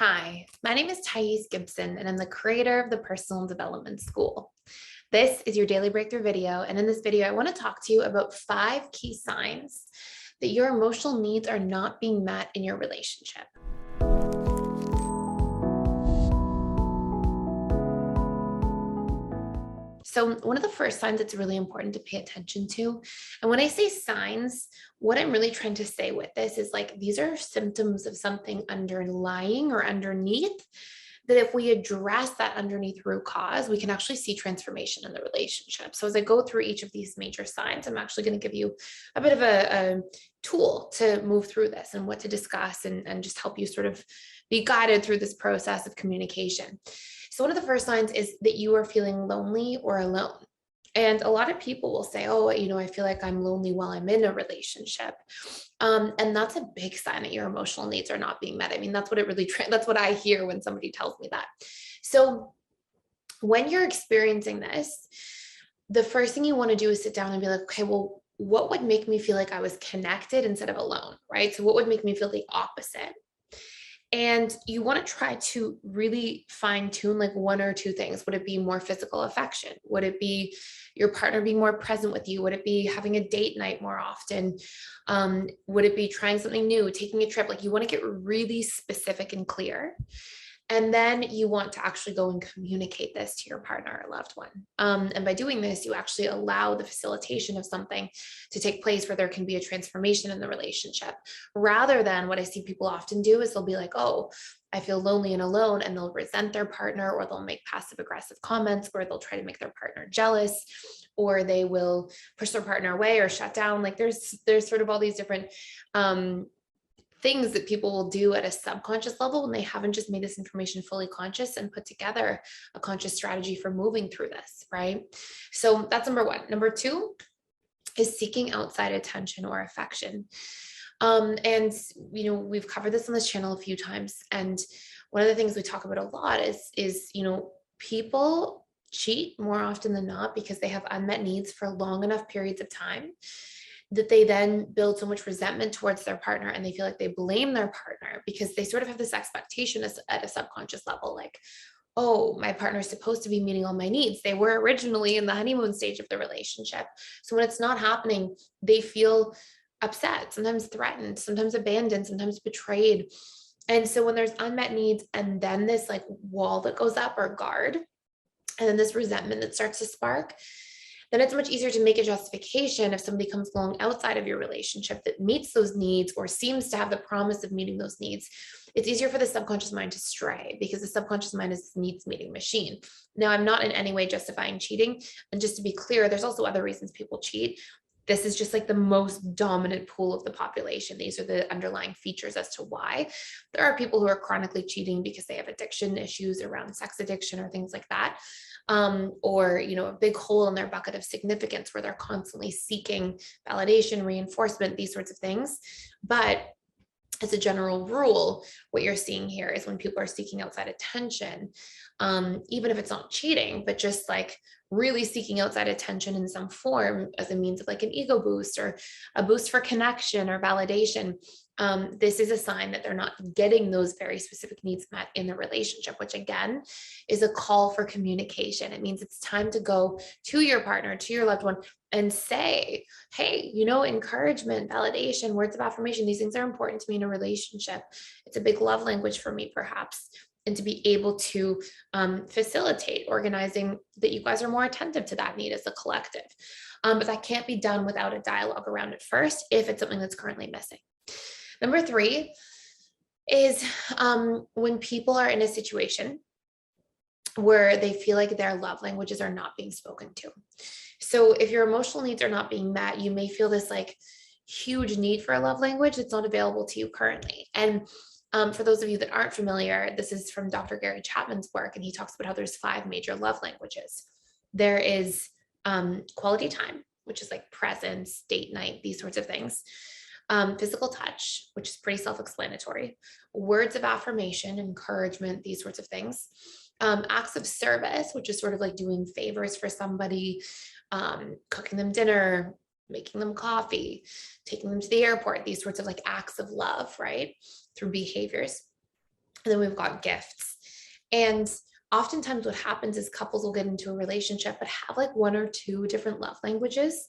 Hi, my name is Gibson, and I'm the creator of the Personal Development School. This is your daily breakthrough video, and in this video, I want to talk to you about 5 key signs that your emotional needs are not being met in your relationship. So one of the first signs that's really important to pay attention to, and when I say signs, what I'm really trying to say with this is like these are symptoms of something underlying or underneath that if we address that underneath root cause, we can actually see transformation in the relationship. So as I go through each of these major signs, I'm actually going to give you a bit of a tool to move through this and what to discuss and just help you sort of be guided through this process of communication. So one of the first signs is that you are feeling lonely or alone. And a lot of people will say, oh, I feel like I'm lonely while I'm in a relationship. And that's a big sign that your emotional needs are not being met. I mean, that's what it really, that's what I hear when somebody tells me that. So when you're experiencing this, the first thing you want to do is sit down and be like, okay, well, what would make me feel like I was connected instead of alone, right? So what would make me feel the opposite? And you want to try to really fine tune like one or two things. Would it be more physical affection? Would it be your partner being more present with you? Would it be having a date night more often? Would it be trying something new, taking a trip? Like you want to get really specific and clear. And then you want to actually go and communicate this to your partner or loved one. And by doing this, you actually allow the facilitation of something to take place where there can be a transformation in the relationship, rather than what I see people often do is they'll be like, oh, I feel lonely and alone, and they'll resent their partner, or they'll make passive aggressive comments, or they'll try to make their partner jealous, or they will push their partner away or shut down. Like there's sort of all these different things that people will do at a subconscious level when they haven't just made this information fully conscious and put together a conscious strategy for moving through this, right? So that's number one. Number two is seeking outside attention or affection. And we've covered this on this channel a few times. And one of the things we talk about a lot is people cheat more often than not because they have unmet needs for long enough periods of time that they then build so much resentment towards their partner, and they feel like they blame their partner because they sort of have this expectation at a subconscious level, like, oh, my partner is supposed to be meeting all my needs. They were originally in the honeymoon stage of the relationship. So when it's not happening, they feel upset, sometimes threatened, sometimes abandoned, sometimes betrayed. And so when there's unmet needs and then this like wall that goes up or guard, and then this resentment that starts to spark, then it's much easier to make a justification if somebody comes along outside of your relationship that meets those needs or seems to have the promise of meeting those needs. It's easier for the subconscious mind to stray because the subconscious mind is a needs meeting machine. Now, I'm not in any way justifying cheating. And just to be clear, there's also other reasons people cheat. This is just like the most dominant pool of the population. These are the underlying features as to why. There are people who are chronically cheating because they have addiction issues around sex addiction or things like that. Or a big hole in their bucket of significance where they're constantly seeking validation, reinforcement, these sorts of things. But as a general rule, what you're seeing here is when people are seeking outside attention, even if it's not cheating, but just like really seeking outside attention in some form as a means of like an ego boost or a boost for connection or validation. This is a sign that they're not getting those very specific needs met in the relationship, which again is a call for communication. It means it's time to go to your partner, to your loved one, and say, hey, encouragement, validation, words of affirmation, these things are important to me in a relationship. It's a big love language for me, perhaps. And to be able to facilitate organizing that you guys are more attentive to that need as a collective. But that can't be done without a dialogue around it first, if it's something that's currently missing. Number three is when people are in a situation where they feel like their love languages are not being spoken to. So if your emotional needs are not being met, you may feel this like huge need for a love language that's not available to you currently. And for those of you that aren't familiar, this is from Dr. Gary Chapman's work, and he talks about how there's 5 major love languages. There is quality time, which is like presence, date night, these sorts of things. Physical touch, which is pretty self-explanatory. Words of affirmation, encouragement, these sorts of things. Acts of service, which is sort of like doing favors for somebody, cooking them dinner, making them coffee, taking them to the airport, these sorts of like acts of love, right? Through behaviors. And then we've got gifts. And oftentimes what happens is couples will get into a relationship but have like one or two different love languages.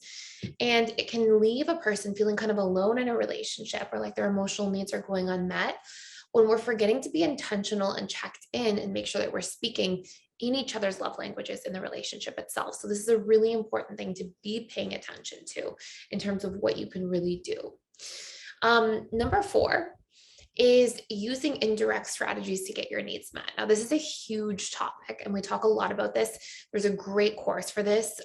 And it can leave a person feeling kind of alone in a relationship, or like their emotional needs are going unmet, when we're forgetting to be intentional and checked in and make sure that we're speaking in each other's love languages in the relationship itself. So this is a really important thing to be paying attention to in terms of what you can really do. Number 4 is using indirect strategies to get your needs met. Now, this is a huge topic, and we talk a lot about this. There's a great course for this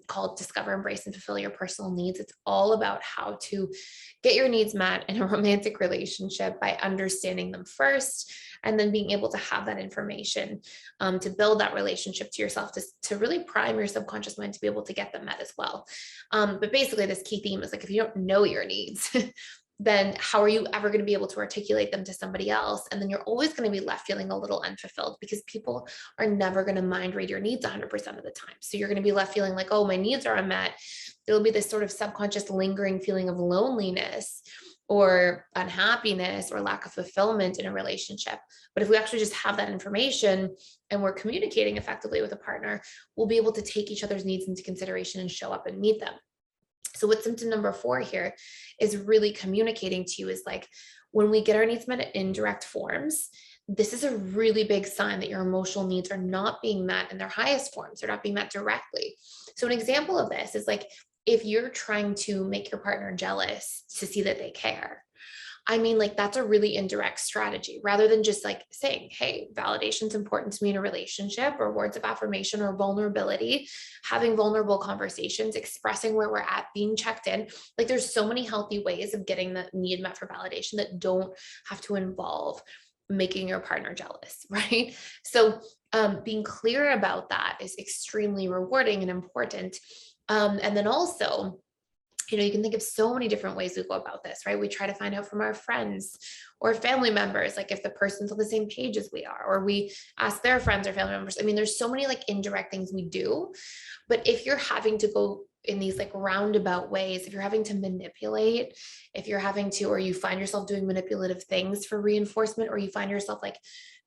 called Discover, Embrace, and Fulfill Your Personal Needs. It's all about how to get your needs met in a romantic relationship by understanding them first, and then being able to have that information to build that relationship to yourself, to really prime your subconscious mind to be able to get them met as well. But basically, this key theme is like, if you don't know your needs, then how are you ever going to be able to articulate them to somebody else? And then you're always going to be left feeling a little unfulfilled, because people are never going to mind read your needs 100% of the time. So you're going to be left feeling like, oh, my needs are unmet. There'll be this sort of subconscious lingering feeling of loneliness or unhappiness or lack of fulfillment in a relationship. But if we actually just have that information and we're communicating effectively with a partner, we'll be able to take each other's needs into consideration and show up and meet them. So what symptom number 4 here is really communicating to you is like, when we get our needs met in indirect forms, this is a really big sign that your emotional needs are not being met in their highest forms. They're not being met directly. So an example of this is like, if you're trying to make your partner jealous to see that they care, I mean, like, that's a really indirect strategy, rather than just like saying, hey, validation's important to me in a relationship, or words of affirmation or vulnerability, having vulnerable conversations, expressing where we're at, being checked in. Like, there's so many healthy ways of getting the need met for validation that don't have to involve making your partner jealous, right? So being clear about that is extremely rewarding and important. And then also, you can think of so many different ways we go about this, right? We try to find out from our friends or family members, like if the person's on the same page as we are, or we ask their friends or family members. I mean, there's so many like indirect things we do. But if you're having to go in these like roundabout ways, if you're having to manipulate, if you're having to, or you find yourself doing manipulative things for reinforcement, or you find yourself like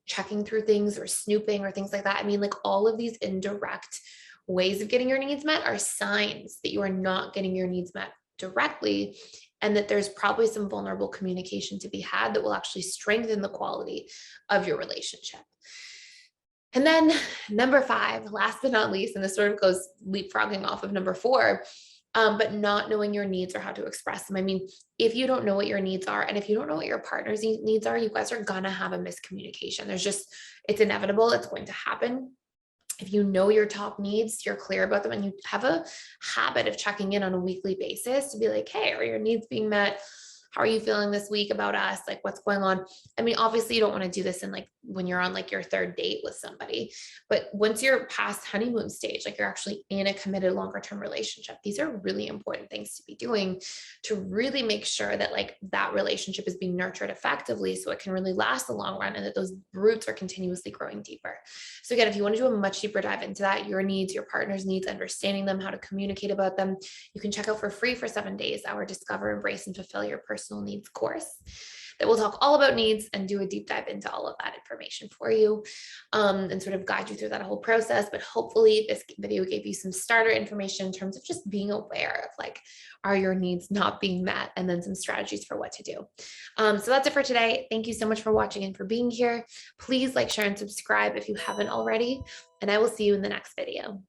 checking through things or snooping or things like that. I mean, like, all of these indirect ways of getting your needs met are signs that you are not getting your needs met directly, and that there's probably some vulnerable communication to be had that will actually strengthen the quality of your relationship. And then number 5, last but not least, and this sort of goes leapfrogging off of number 4, but not knowing your needs or how to express them. I mean, if you don't know what your needs are, and if you don't know what your partner's needs are, you guys are gonna have a miscommunication. It's inevitable. It's going to happen. If you know your top needs, you're clear about them, and you have a habit of checking in on a weekly basis to be like, hey, are your needs being met? How are you feeling this week about us? Like, what's going on? I mean, obviously you don't want to do this in like when you're on like your third date with somebody, but once you're past honeymoon stage, like you're actually in a committed longer term relationship, these are really important things to be doing to really make sure that like that relationship is being nurtured effectively, so it can really last the long run, and that those roots are continuously growing deeper. So again, if you want to do a much deeper dive into that, your needs, your partner's needs, understanding them, how to communicate about them, you can check out for free for 7 days our Discover, Embrace, and Fulfill Your Personal Needs course that will talk all about needs and do a deep dive into all of that information for you, and sort of guide you through that whole process. But hopefully this video gave you some starter information in terms of just being aware of like, are your needs not being met, and then some strategies for what to do. So that's it for today. Thank you so much for watching and for being here. Please like, share, and subscribe if you haven't already, and I will see you in the next video.